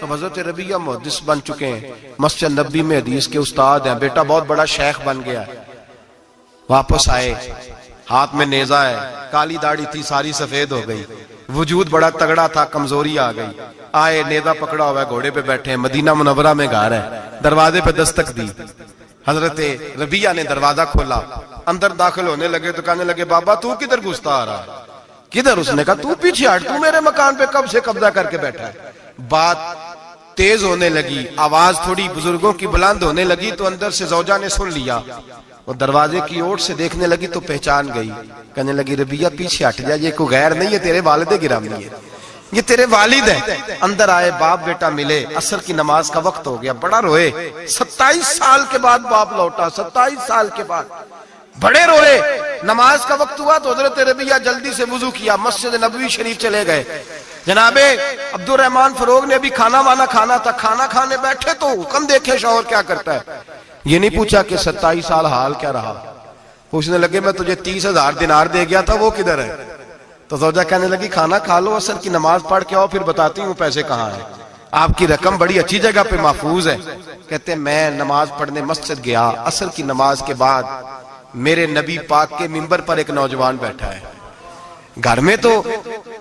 تو حضرت ربیہ محدث بن چکے ہیں، مسجد نبی میں حدیث کے استاد ہیں، بیٹا بہت بڑا شیخ بن گیا، واپس آئے، ہاتھ میں نیزہ ہے، کالی داڑھی تھی ساری سفید ہو گئی، وجود بڑا تگڑا تھا، کمزوری آ گئی، آئے نیزہ پکڑا ہوا ہے، گھوڑے پہ بیٹھے ہیں، مدینہ منورہ میں گھر ہے، دروازے پہ دستک دی، حضرت ربیہ نے دروازہ کھولا، اندر داخل ہونے لگے تو کہنے لگے بابا تو کدھر گھستا آ رہا ہے؟ کدھر؟ اس نے کہا تو پیچھے ہٹ، تو میرے مکان پہ کب سے قبضہ کر کے بیٹھا ہے۔ بات تیز ہونے لگی، آواز تھوڑی بزرگوں کی بلند ہونے لگی تو اندر سے زوجہ نے سن لیا، وہ دروازے کی اوٹ سے دیکھنے لگی تو پہچان گئی، کہنے لگی ربیہ پیچھے ہٹ جا، یہ کوئی غیر نہیں ہے، تیرے والد گرامی ہے، یہ تیرے والد ہیں۔ اندر آئے، باپ بیٹا ملے، عصر کی نماز کا وقت ہو گیا، بڑا روئے، 27 سال کے بعد باپ لوٹا، 27 سال کے بعد بڑے روئے۔ نماز کا وقت ہوا تو حضرت ربیہ جلدی سے وضو کیا، مسجد نبوی شریف چلے گئے۔ جناب عبد الرحمن فروغ نے بھی کھانا وانا کھانا تھا، کھانا کھانے بیٹھے تو حکم دیکھے شوہر کیا کرتا ہے، یہ نہیں پوچھا کہ 27 سال حال کیا رہا، پوچھنے لگے میں تجھے 30,000 دینار دے گیا تھا، وہ کدھر ہے؟ تو زوجہ کہنے لگی کھانا کھا لو، عصر کی نماز پڑھ کے آؤ، پھر بتاتی ہوں پیسے کہاں ہیں، آپ کی رقم بڑی اچھی جگہ پہ محفوظ ہے۔ کہتے ہیں میں نماز پڑھنے مسجد گیا، عصر کی نماز کے بعد میرے نبی پاک کے منبر پر ایک نوجوان بیٹھا ہے، گھر میں تو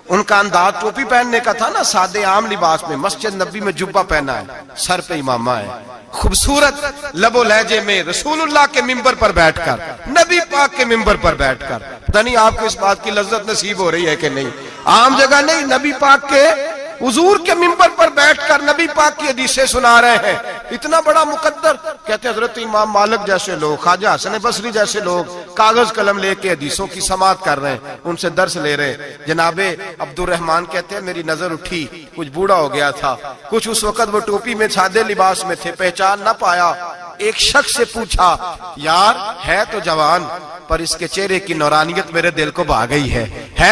ان کا انداز ٹوپی پہننے کا تھا نا، سادے عام لباس میں، مسجد نبی میں جبہ پہنا ہے، سر پہ امامہ ہے، خوبصورت لب و لہجے میں رسول اللہ کے منبر پر بیٹھ کر، نبی پاک کے منبر پر بیٹھ کر، پتہ نہیں آپ کو اس بات کی لذت نصیب ہو رہی ہے کہ نہیں، عام جگہ نہیں، نبی پاک کے حضور کے منبر پر بیٹھ کر نبی پاک کی حدیثیں سنا رہے ہیں، اتنا بڑا مقدر۔ کہتے ہیں حضرت امام مالک جیسے لوگ، خواجہ حسن بصری جیسے لوگ کاغذ قلم لے کے حدیثوں کی سماعت کر رہے ہیں، ان سے درس لے رہے ہیں۔ جناب عبد الرحمن کہتے ہیں میری نظر اٹھی، کچھ بوڑھا ہو گیا تھا، کچھ اس وقت وہ ٹوپی میں سادے لباس میں تھے، پہچان نہ پایا، ایک شخص سے پوچھا یار ہے تو جوان پر اس کے چہرے کی نورانیت میرے دل کو بھا گئی ہے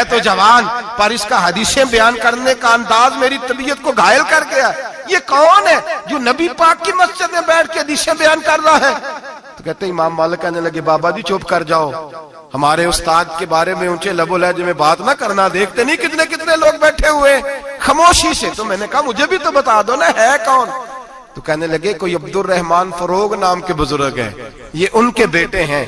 تو جوان پر اس کا حدیثیں بیان کرنے کا انداز میری طبیعت کو گھائل کر گیا، یہ کون ہے جو نبی پاک کی مسجد میں بیٹھ کے حدیثیں بیان کر رہا ہے؟ تو کہتے ہیں امام مالک کہنے لگے بابا جی چپ کر جاؤ، ہمارے استاد کے بارے میں اونچے لب و لہجے میں بات نہ کرنا، دیکھتے نہیں کتنے کتنے لوگ بیٹھے ہوئے خاموشی سے۔ تو میں نے کہا مجھے بھی تو بتا دو نا ہے کون؟ تو کہنے لگے کوئی عبد الرحمن فروغ نام کے بزرگ ہیں، یہ ان کے بیٹے ہیں،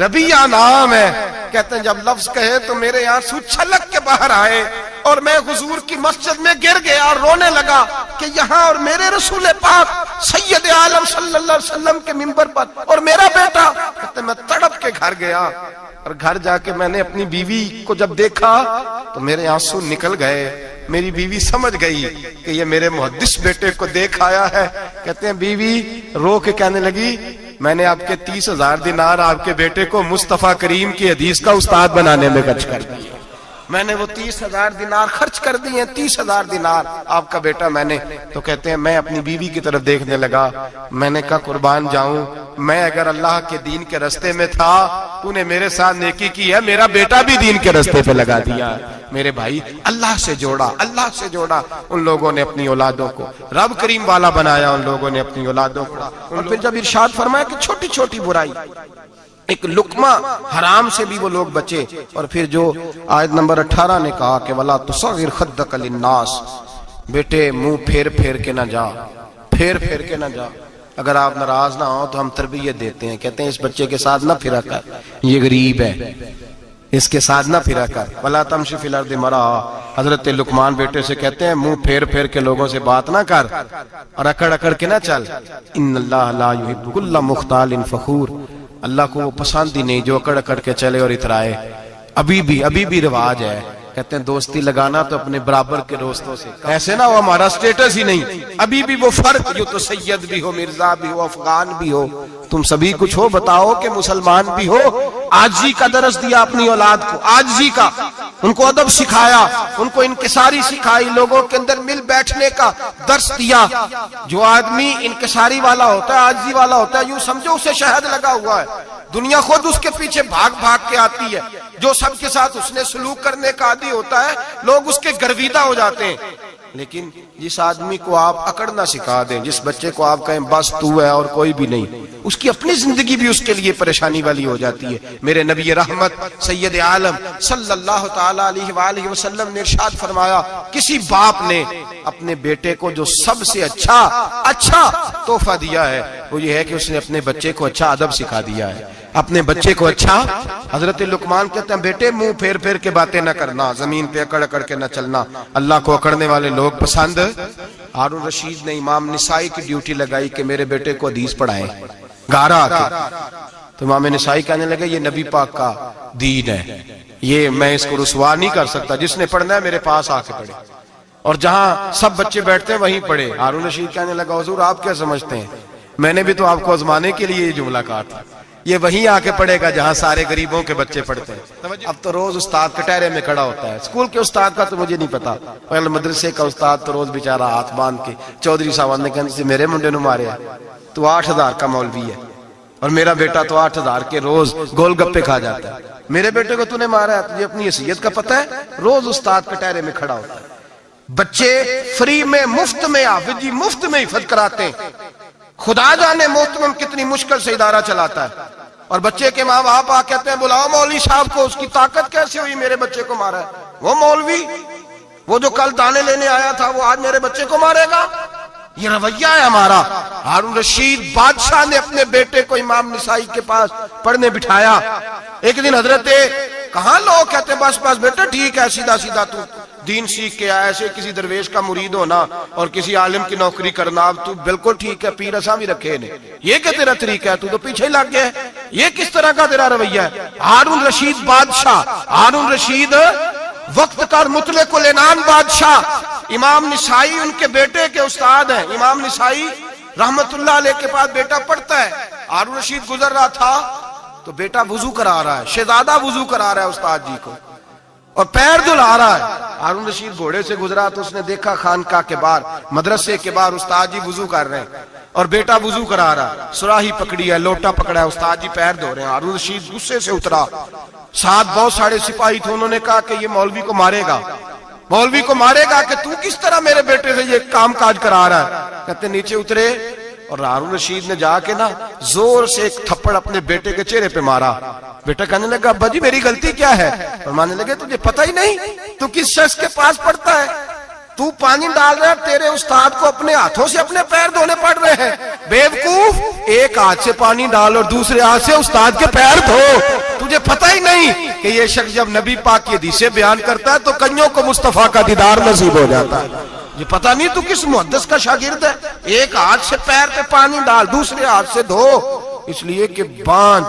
ربیہ نام ہے۔ کہتے ہیں جب لفظ کہے تو میرے آنسو چھلک کے باہر آئے اور میں حضور کی مسجد میں گر گیا اور رونے لگا کہ یہاں اور میرے رسول پاک سید عالم صلی اللہ علیہ وسلم کے منبر پر اور میرا بیٹا۔ کہتے ہیں میں تڑپ کے گھر گیا اور گھر جا کے میں نے اپنی بیوی کو جب دیکھا تو میرے آنسو نکل گئے، میری بیوی سمجھ گئی کہ یہ میرے محدث بیٹے کو دیکھ آیا ہے۔ کہتے ہیں بیوی رو کے کہنے لگی میں نے آپ کے 30,000 دینار آپ کے بیٹے کو مصطفیٰ کریم کی حدیث کا استاد بنانے میں خرچ کر دیے، میں نے وہ 30,000 دینار خرچ کر دیے، 30,000 دینار آپ کا بیٹا میں نے۔ تو کہتے ہیں میں اپنی بیوی کی طرف دیکھنے لگا، میں نے کہا قربان جاؤں، میں اگر اللہ کے دین کے رستے میں تھا تو نے میرے ساتھ نیکی کی ہے، میرا بیٹا بھی دین کے رستے پہ لگا دیا۔ میرے بھائی اللہ سے جوڑا ان لوگوں نے اپنی اولادوں کو، رب کریم والا بنایا ان لوگوں نے اپنی اولادوں کو۔ اور پھر جب ارشاد فرمایا کہ چھوٹی چھوٹی برائی، ایک لقمہ حرام سے بھی وہ لوگ بچے، اور پھر جو آیت نمبر 18 نے کہا کہ وَلَا تُصَغِّرْ خَدَّكَ لِلنَّاسِ، بیٹے منہ پھیر کے نہ جا، پھیر کے نہ جا، اگر آپ ناراض نہ ہوں تو ہم تربیت دیتے ہیں، کہتے ہیں اس بچے کے ساتھ نہ پھرا کر، یہ غریب ہے، اس کے ساتھ نہ پھرا کر، وَلَا تَمْشِ فِي الْأَرْضِ مَرَحًا، حضرت لقمان بیٹے سے کہتے ہیں منہ پھیر کے لوگوں سے بات نہ کر اور اکڑ کے نہ چل، ان اللہ لا يحب كل مختال فخور، اللہ کو وہ پسند ہی نہیں جو اکڑ کے چلے اور اترائے۔ ابھی بھی رواج ہے، کہتے ہیں دوستی لگانا تو اپنے برابر کے دوستوں سے، ایسے نہ ہو ہمارا سٹیٹس ہی نہیں، ابھی بھی وہ فرق جو تو سید بھی ہو، مرزا بھی ہو، افغان بھی ہو، تم سبھی کچھ ہو، بتاؤ کہ مسلمان بھی ہو۔ عاجزی کا درس دیا اپنی اولاد کو، عاجزی کا، ان کو ادب سکھایا، ان کو انکساری سکھائی، لوگوں کے اندر مل بیٹھنے کا درس دیا۔ جو آدمی انکساری والا ہوتا ہے، عاجزی والا ہوتا ہے، یوں سمجھو اسے شہد لگا ہوا ہے، دنیا خود اس کے پیچھے بھاگ کے آتی ہے۔ جو سب کے ساتھ اس نے سلوک کرنے کا عادی ہوتا ہے، لوگ اس کے گرویدہ ہو جاتے ہیں۔ لیکن جس آدمی کو آپ اکڑنا سکھا دیں، جس بچے کو آپ کہیں بس تو ہے اور کوئی بھی نہیں، اس کی اپنی زندگی بھی اس کے لیے پریشانی والی ہو جاتی ہے۔ میرے نبی رحمت سید عالم صلی اللہ تعالی علیہ وآلہ وسلم نے ارشاد فرمایا، کسی باپ نے اپنے بیٹے کو جو سب سے اچھا تحفہ دیا ہے وہ یہ ہے کہ اس نے اپنے بچے کو اچھا ادب سکھا دیا ہے، اپنے بچے کو اچھا۔ حضرت لقمان کہتے ہیں بیٹے منہ پھیر پھیر کے باتیں نہ کرنا، زمین پہ اکڑ اکڑ کے نہ چلنا، اللہ کو اکڑنے والے لوگ پسند۔ ہارون رشید نے امام نسائی کی ڈیوٹی لگائی کہ میرے بیٹے کو حدیث پڑھائیں گارا آ کے، تو امام نسائی کہنے لگے یہ نبی پاک کا دین ہے، یہ میں اس کو رسوا نہیں کر سکتا، جس نے پڑھنا ہے میرے پاس آ کے پڑھے، اور جہاں سب بچے بیٹھتے ہیں وہیں پڑھے۔ ہارون رشید کہنے لگا حضور آپ کیا سمجھتے ہیں، میں نے بھی تو آپ کو آزمانے کے لیے یہ جملہ کہا تھا، یہ وہیں آ کے پڑھے گا جہاں سارے غریبوں کے بچے پڑھتے ہیں۔ اب تو روز استاد کٹہرے میں کھڑا ہوتا ہے، اسکول کے استاد کا تو مجھے نہیں پتا، مدرسے کا استاد تو روز بیچارہ ہاتھ باندھ کے چودھری صاحب نے کہنے سے میرے منڈے نو مارے تو 8,000 کا مولوی ہے، اور میرا بیٹا تو 8,000 کے روز گول گپے کھا جاتا ہے، میرے بیٹے کو تو نے مارا ہے، تجھے اپنی حیثیت کا پتہ ہے؟ روز استاد کٹہرے میں کھڑا ہوتا ہے۔ بچے فری میں مفت میں حافظ جی مفت میں حفظ کراتے ہیں، خدا جانے محترم کتنی مشکل سے ادارہ چلاتا ہے، اور بچے کے ماں باپ آ کہتے ہیں بلاؤ مولوی صاحب کو، اس کی طاقت کیسے ہوئی میرے بچے کو مارا ہے؟ وہ مولوی وہ جو کل دانے لینے آیا تھا وہ آج میرے بچے کو مارے گا؟ یہ رویہ ہے ہمارا۔ ہارون رشید بادشاہ نے اپنے بیٹے کو امام نسائی کے پاس پڑھنے بٹھایا۔ ایک دن حضرت کہاں لوگ کہتے بس بیٹا ٹھیک ہے، سیدھا سیدھا تو دین سیکھ کے آیا، ایسے کسی درویش کا مرید ہونا اور کسی عالم کی نوکری کرنا، اب تو بالکل ٹھیک ہے، پیر اساں بھی رکھے نے، یہ کہ تیرا طریقہ ہے، تو پیچھے لگ گیا ہے، یہ کس طرح کا تیرا رویہ ہے؟ ہارون رشید بادشاہ، ہارون رشید وقت کا مطلق العنان بادشاہ، امام نسائی ان کے بیٹے کے استاد ہیں، امام نسائی رحمت اللہ علیہ کے پاس بیٹا پڑھتا ہے۔ ہارون رشید گزر رہا تھا تو بیٹا وضو کرا رہا ہے، شہزادہ وضو کرا رہا ہے استاد جی کو، اور پیر دھلا رہا ہے۔ ہارون رشید گھوڑے سے گزرا تو اس نے دیکھا خانقاہ کے باہر، مدرسے کے باہر استاد جی وضو کر رہے ہیں اور بیٹا وضو کرا رہا ہے، سراہی پکڑی ہے، لوٹا پکڑا ہے، استاد جی پیر دھو رہے ہیں۔ ہارون رشید غصے سے اترا، ساتھ بہت سارے سپاہی تھے، انہوں نے کہا کہ یہ مولوی کو مارے گا، مولوی کو مارے گا کہ تو کس طرح میرے بیٹے سے یہ کام کاج کرا رہا ہے؟ کہتے نیچے اترے اور ہارون رشید نے جا کے نا زور سے ایک تھپڑ اپنے بیٹے کے چہرے پہ مارا۔ بیٹا کہنے لگا ابا جی میری غلطی کیا ہے؟ فرمانے لگے تجھے پتہ ہی نہیں تو کس شخص کے پاس پڑھتا ہے؟ تو پانی ڈال رہا ہے، تیرے استاد کو اپنے ہاتھوں سے اپنے پیر دھونے پڑ رہے ہیں، بیوقوف، ایک ہاتھ سے پانی ڈال اور دوسرے ہاتھ سے استاد کے پیر دھو۔ تجھے پتہ ہی نہیں کہ یہ شخص جب نبی پاک کی حدیثیں بیان کرتا ہے تو کئیوں کو مصطفیٰ کا دیدار نصیب ہو جاتا ہے۔ یہ پتہ نہیں تو کس محدث کا شاگرد ہے، ایک ہاتھ سے پیر پہ پانی ڈال دوسرے ہاتھ سے دھو، اس لیے کہ باندھ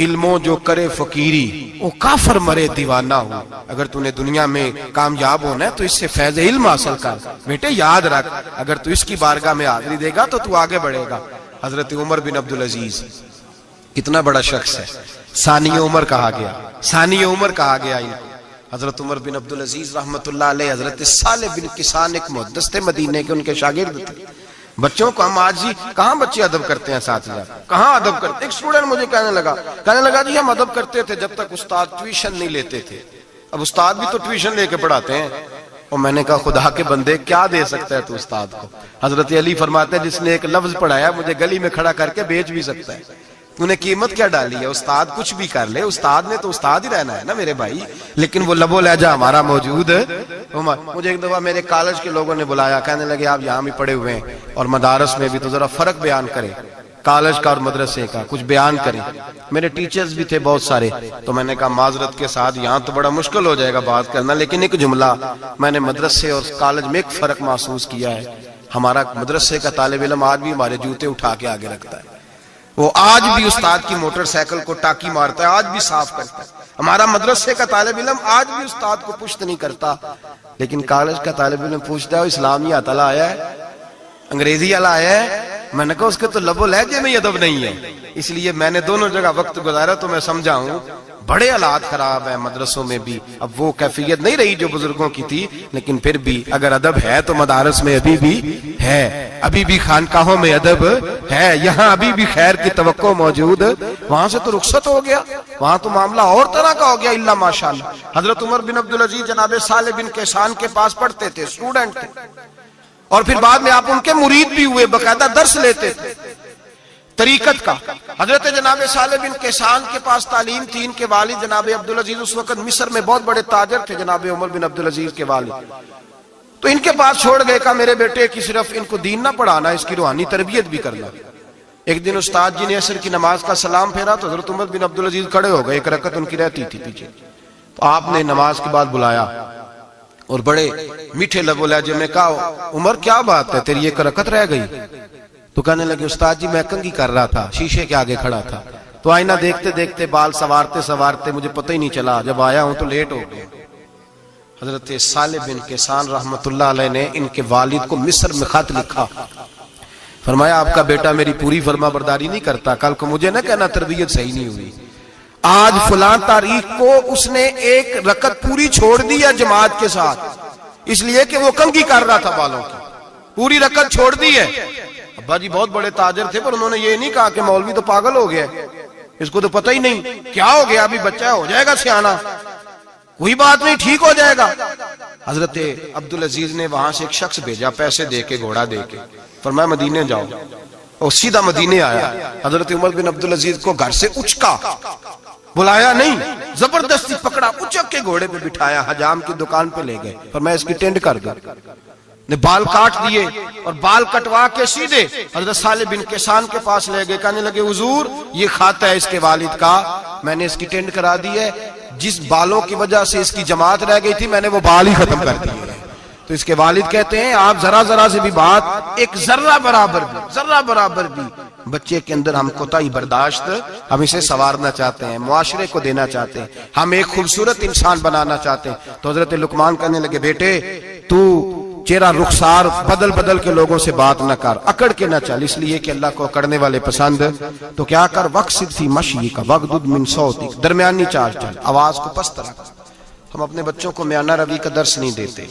علموں جو کرے فقیری وہ کافر مرے دیوانہ ہو۔ اگر تو نے دنیا میں کامیاب ہونا ہے تو اس سے فیض علم حاصل کر، بیٹے یاد رکھ، اگر تو اس کی بارگاہ میں حاضری دے گا تو آگے بڑھے گا۔ حضرت عمر بن عبدالعزیز کتنا بڑا شخص ہے، ثانی عمر کہا گیا، ثانی عمر کہا گیا۔ حضرت عمر بن عبدالعزیز رحمت اللہ علیہ، حضرت صالح بن کسان ایک محدث تھے مدینے کے، ان کے شاگرد تھے۔ بچوں کو ہم آج ہی کہاں بچے ادب کرتے ہیں ساتھیہ، کہاں ادب کرتے؟ ایک اسٹوڈنٹ مجھے کہنے لگا جی ہم ادب کرتے تھے جب تک استاد ٹیوشن نہیں لیتے تھے، اب استاد بھی تو ٹیوشن لے کے پڑھاتے ہیں۔ اور میں نے کہا خدا کے بندے کیا دے سکتا ہے تو استاد کو؟ حضرت علی فرماتے ہیں جس نے ایک لفظ پڑھایا مجھے گلی میں کھڑا کر کے بیچ بھی سکتا ہے، تو نے قیمت کیا ڈالی ہے؟ استاد کچھ بھی کر لے، استاد نے تو استاد ہی رہنا ہے نا میرے بھائی، لیکن وہ لب و لہجہ ہمارا موجود ہے۔ مجھے ایک دفعہ میرے کالج کے لوگوں نے بلایا، کہنے لگے آپ یہاں بھی پڑھے ہوئے ہیں اور مدارس میں بھی، تو ذرا فرق بیان کریں کالج کا اور مدرسے کا، کچھ بیان کریں۔ میرے ٹیچرز بھی تھے بہت سارے، تو میں نے کہا معذرت کے ساتھ یہاں تو بڑا مشکل ہو جائے گا بات کرنا، لیکن ایک جملہ میں نے مدرسے اور کالج میں ایک فرق محسوس کیا ہے۔ ہمارا مدرسے کا طالب علم آج بھی ہمارے جوتے اٹھا کے آگے رکھتا ہے، وہ آج بھی استاد کی موٹر سائیکل کو ٹاکی مارتا ہے، آج بھی صاف کرتا ہے۔ ہمارا مدرسے کا طالب علم آج بھی استاد کو پشت نہیں کرتا، لیکن کالج کا طالب علم پوچھتا ہے اسلامی عطلہ آیا ہے، انگریزی والا آیا ہے؟ میں نے کہا اس کے تو لب و لہجے میں ادب نہیں ہے۔ اس لیے میں نے دونوں جگہ وقت گزارا تو میں سمجھا ہوں بڑے حالات خراب ہیں مدرسوں میں بھی. اب وہ کیفیت نہیں رہی جو بزرگوں کی تھی، لیکن پھر بھی اگر ادب ہے تو مدارس میں ابھی بھی ہے، ابھی بھی خانقاہوں میں ادب ہے، یہاں ابھی بھی خیر کی توقع موجود. وہاں سے تو رخصت ہو گیا، وہاں تو معاملہ اور طرح کا ہو گیا. الا ماشاءاللہ حضرت عمر بن عبدالعزیز جناب صالح بن کیسان کے پاس پڑھتے تھے، اسٹوڈنٹ تھے، اور پھر بعد میں آپ ان کے مرید بھی ہوئے، باقاعدہ درس لیتے تھے طریقت کا. حضرت جناب صالح بن کیسان کے پاس تعلیم تھی. ان کے والد جناب عبدالعزیز اس وقت مصر میں بہت بڑے تاجر تھے، جناب عمر بن عبدالعزیز کے والد. تو ان کے پاس چھوڑ گئے، کہا میرے بیٹے کی صرف ان کو دین نہ پڑھانا، اس کی روحانی تربیت بھی کرنا. ایک دن استاد جی نے عصر کی نماز کا سلام پھیرا تو حضرت عمر بن عبدالعزیز کھڑے ہو گئے، ایک رکعت ان کی رہتی تھی پیچھے. تو آپ نے نماز کے بعد بلایا اور بڑے میٹھے لب و لہجے میں کہا عمر کیا بات ہے تیری ایک رکعت رہ گئی؟ تو کہنے لگے استاد جی میں کنگھی کر رہا تھا، شیشے کے آگے کھڑا تھا، تو آئینہ دیکھتے دیکھتے بال سوارتے سوارتے مجھے پتہ ہی نہیں چلا، جب آیا ہوں تو لیٹ ہو گیا. حضرت صالح بن کیسان رحمت اللہ علیہ نے ان کے والد کو مصر میں خط لکھا، فرمایا آپ کا بیٹا میری پوری فرما برداری نہیں کرتا، کل کو مجھے نہ کہنا تربیت صحیح نہیں ہوئی. آج فلاں تاریخ کو اس نے ایک رکعت پوری چھوڑ دی ہے جماعت کے ساتھ، اس لیے کہ وہ کنگھی کر رہا تھا بالوں کی، پوری رکعت چھوڑ دی ہے. ابا جی بہت بڑے تاجر تھے، پر انہوں نے یہ نہیں کہا کہ مولوی تو پاگل ہو گیا، اس کو تو پتہ ہی نہیں کیا ہو گیا، ابھی بچہ ہو جائے گا سیانا، کوئی بات نہیں ٹھیک ہو جائے گا. حضرت عبدالعزیز نے وہاں سے ایک شخص بھیجا، پیسے دے کے گھوڑا دے کے، فرمایا مدینے جاؤ، اور سیدھا مدینے آیا. حضرت عمر بن عبدالعزیز کو گھر سے اچکا، بلایا نہیں، زبردستی پکڑا، اچک کے گھوڑے پہ بٹھایا، حجام کی دکان پہ لے گئے، فرمایا اس کی ٹینڈ کر دو. نے بال کاٹ دیے اور بال کٹوا کے سیدھے حضرت صالح بن کیسان کے پاس لے گئے. کہنے لگے حضور یہ کھاتا ہے اس کے والد کا، میں نے اس کی ٹینڈ کرا دی ہے، جس بالوں کی وجہ سے اس کی جماعت رہ گئی تھی میں نے وہ بال ہی ختم کر دیے. تو اس کے والد کہتے ہیں آپ ذرا سے بھی بات، ایک ذرہ برابر بھی بچے کے اندر ہم کوتاہی برداشت، ہم اسے سنوارنا چاہتے ہیں، معاشرے کو دینا چاہتے ہیں، ہم ایک خوبصورت انسان بنانا چاہتے ہیں. تو حضرت لقمان کہنے لگے بیٹے تو چہرہ رخسار بدل کے لوگوں سے بات نہ کر، اکڑ کے نہ چل، اس لیے کہ اللہ کو اکڑنے والے پسند. تو کیا کر وقصد فی مشی کا وغضض من صوتک، درمیانی چال چل، آواز کو پست رکھ. ہم اپنے بچوں کو میانہ روی کا درس نہیں دیتے.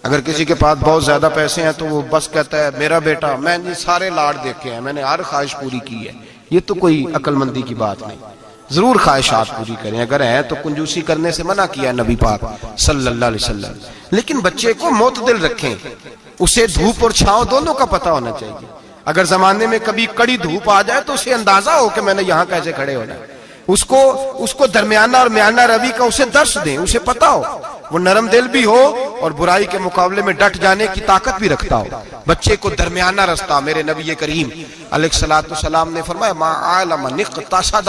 اگر کسی کے پاس بہت زیادہ پیسے ہیں تو وہ بس کہتا ہے میرا بیٹا، میں نے سارے لاڑ دیکھے ہیں، میں نے ہر خواہش پوری کی ہے. یہ تو کوئی عقل مندی کی بات نہیں. ضرور خواہشات پوری کریں، اگر ہیں تو کنجوسی کرنے سے منع کیا ہے نبی پاک صلی اللہ علیہ وسلم. لیکن بچے کو معتدل رکھیں، اسے دھوپ اور چھاؤں دونوں کا پتہ ہونا چاہیے. اگر زمانے میں کبھی کڑی دھوپ آ جائے تو اسے اندازہ ہو کہ میں نے یہاں کیسے کھڑے ہونا ہے. اس کو درمیانہ اور میانہ روی کا اسے درس دیں، اسے پتہ ہو، وہ نرم دل بھی ہو اور برائی کے مقابلے میں ڈٹ جانے کی طاقت بھی رکھتا ہو. بچے کو درمیانہ رستہ، میرے نبی کریم علیہ السلام نے فرمایا ما عالم نقتصد،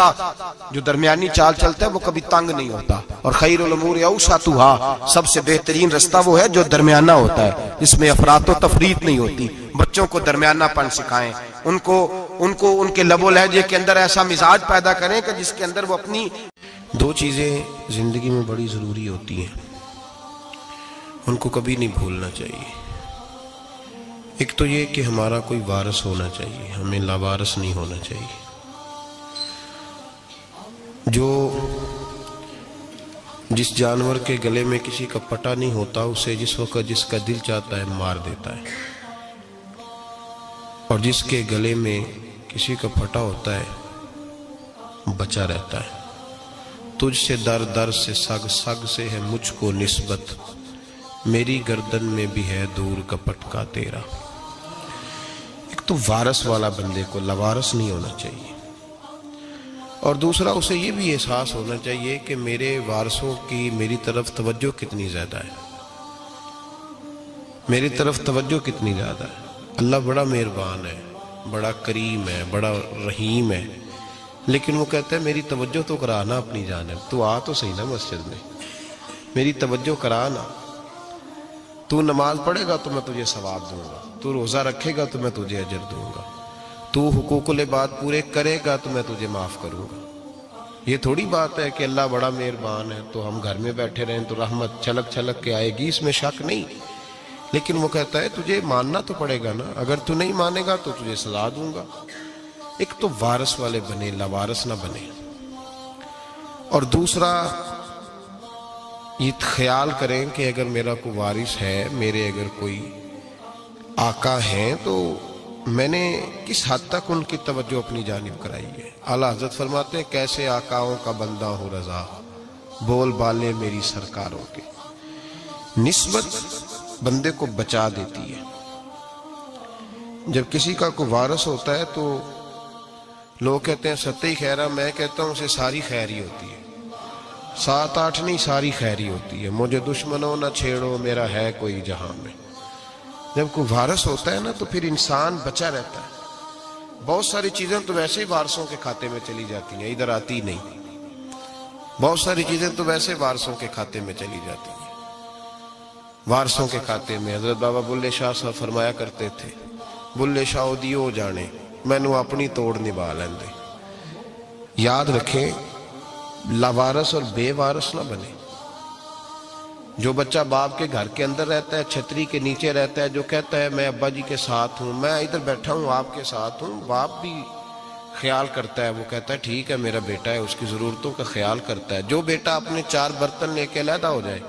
جو درمیانی چال چلتا ہے وہ کبھی تنگ نہیں ہوتا. اور خیر الامور اوسطھا، سب سے بہترین رستہ وہ ہے جو درمیانہ ہوتا ہے، جس میں افراط و تفریط نہیں ہوتی. بچوں کو درمیانہ پن سکھائیں، ان کے لب و لہجے کے اندر ایسا مزاج پیدا کریں کہ جس کے اندر وہ اپنی. دو چیزیں زندگی میں بڑی ضروری ہوتی ہیں، ان کو کبھی نہیں بھولنا چاہیے. ایک تو یہ کہ ہمارا کوئی وارث ہونا چاہیے، ہمیں لاوارث نہیں ہونا چاہیے. جس جانور کے گلے میں کسی کا پٹا نہیں ہوتا اسے جس وقت جس کا دل چاہتا ہے مار دیتا ہے، اور جس کے گلے میں کسی کا پھٹا ہوتا ہے بچا رہتا ہے. تجھ سے در سے سگ سے ہے مجھ کو نسبت، میری گردن میں بھی ہے دور کا پٹکا تیرا. ایک تو وارث والا بندے کو لوارث نہیں ہونا چاہیے، اور دوسرا اسے یہ بھی احساس ہونا چاہیے کہ میرے وارثوں کی میری طرف توجہ کتنی زیادہ ہے، میری طرف توجہ کتنی زیادہ ہے. اللہ بڑا مہربان ہے، بڑا کریم ہے، بڑا رحیم ہے، لیکن وہ کہتا ہے میری توجہ تو کرانا اپنی جانب، تو آ تو صحیح نا مسجد میں، میری توجہ کرانا. تو نماز پڑھے گا تو میں تجھے ثواب دوں گا، تو روزہ رکھے گا تو میں تجھے اجر دوں گا، تو حقوق العباد پورے کرے گا تو میں تجھے معاف کروں گا. یہ تھوڑی بات ہے کہ اللہ بڑا مہربان ہے تو ہم گھر میں بیٹھے رہیں تو رحمت چھلک کے آئے گی، اس میں شک نہیں. لیکن وہ کہتا ہے تجھے ماننا تو پڑے گا نا، اگر تو نہیں مانے گا تو تجھے سزا دوں گا. ایک تو وارث والے بنے، لاوارث نہ بنے. اور دوسرا یہ خیال کریں کہ اگر میرا کوئی وارث ہے، میرے اگر کوئی آقا ہیں، تو میں نے کس حد تک ان کی توجہ اپنی جانب کرائی ہے۔ اعلیٰ حضرت فرماتے ہیں کیسے آقاؤں کا بندہ ہو رضا، بول بالے میری سرکاروں کے۔ نسبت بندے کو بچا دیتی ہے۔ جب کسی کا کوئی وارث ہوتا ہے تو لوگ کہتے ہیں ستّی خیرہ، میں کہتا ہوں اسے ساری خیر ہی ہوتی ہے، 7-8 نہیں، ساری خیر ہی ہوتی ہے۔ مجھے دشمنوں نہ چھیڑو، میرا ہے کوئی جہاں میں۔ جب کوئی وارث ہوتا ہے نا تو پھر انسان بچا رہتا ہے۔ بہت ساری چیزیں تو ویسے ہی وارثوں کے کھاتے میں چلی جاتی ہیں، ادھر آتی نہیں۔ بہت ساری چیزیں تو ویسے وارثوں کے کھاتے میں چلی جاتی ہیں۔ وارثوں کے کھاتے میں حضرت بابا بلے شاہ صاحب فرمایا کرتے تھے، بلے شاہ دیو جانے مینوں اپنی توڑ نبھا لیندے۔ یاد رکھیں لاوارث اور بے وارث نہ بنے۔ جو بچہ باپ کے گھر کے اندر رہتا ہے، چھتری کے نیچے رہتا ہے، جو کہتا ہے میں ابا جی کے ساتھ ہوں، میں ادھر بیٹھا ہوں آپ کے ساتھ ہوں، باپ بھی خیال کرتا ہے، وہ کہتا ہے ٹھیک ہے میرا بیٹا ہے، اس کی ضرورتوں کا خیال کرتا ہے۔ جو بیٹا اپنے 4 برتن لے کے علیحدہ ہو جائے،